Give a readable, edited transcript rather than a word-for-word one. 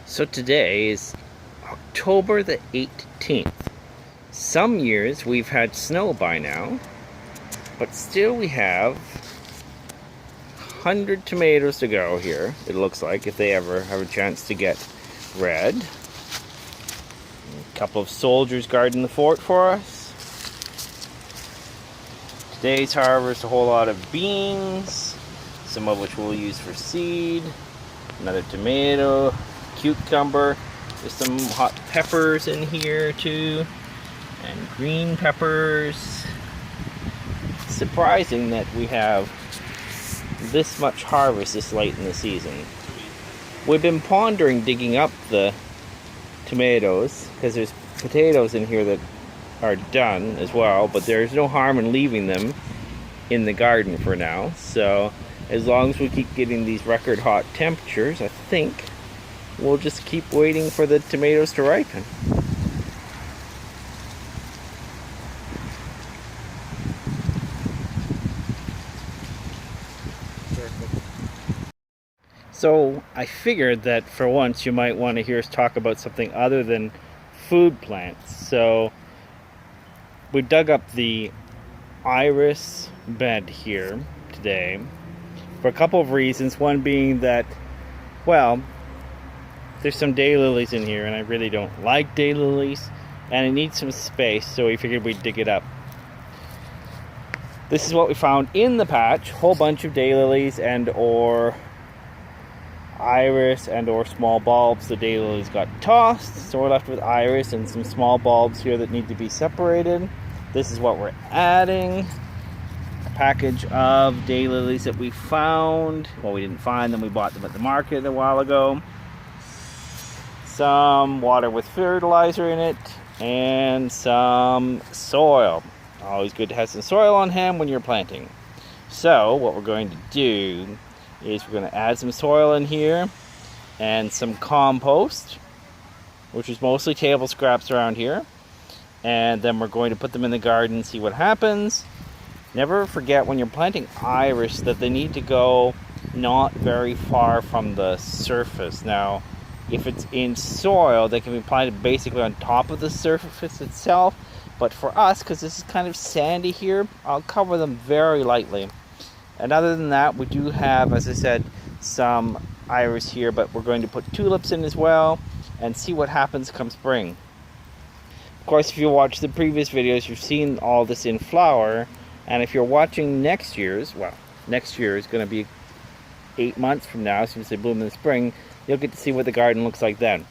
So today is October the 18th. Some years we've had snow by now, but still we have 100 tomatoes to go here, it looks like, if they ever have a chance to get red. A couple of soldiers guarding the fort for us. Today's harvest, a whole lot of beans, some of which we'll use for seed. Another tomato, cucumber. There's some hot peppers in here too, and green peppers. Surprising that we have this much harvest this late in the season. We've been pondering digging up the tomatoes because there's potatoes in here that are done as well, but there's no harm in leaving them in the garden for now. So as long as we keep getting these record hot temperatures, I think we'll just keep waiting for the tomatoes to ripen. So I figured that for once you might want to hear us talk about something other than food plants. So we dug up the iris bed here today for a couple of reasons. One being that, well, there's some daylilies in here and I really don't like daylilies and it needs some space, so we figured we'd dig it up. This is what we found in the patch: whole bunch of daylilies and or iris and or small bulbs. The daylilies got tossed, so we're left with iris and some small bulbs here that need to be separated. This is what we're adding: a package of daylilies that we found. Well, we didn't find them, we bought them at the market a while ago. Some water with fertilizer in it, and some soil. Always good to have some soil on hand when you're planting. So what we're going to do is we're going to add some soil in here and some compost, which is mostly table scraps around here, and then we're going to put them in the garden and see what happens. Never forget when you're planting iris that they need to go not very far from the surface. Now if it's in soil, they can be planted basically on top of the surface itself, but for us, because this is kind of sandy here, I'll cover them very lightly. And other than that, we do have, as I said, some iris here, but we're going to put tulips in as well and see what happens come spring. Of course, if you watch the previous videos, you've seen all this in flower, and if you're watching next year's, well, next year is going to be 8 months from now, since they bloom in the spring, you'll get to see what the garden looks like then.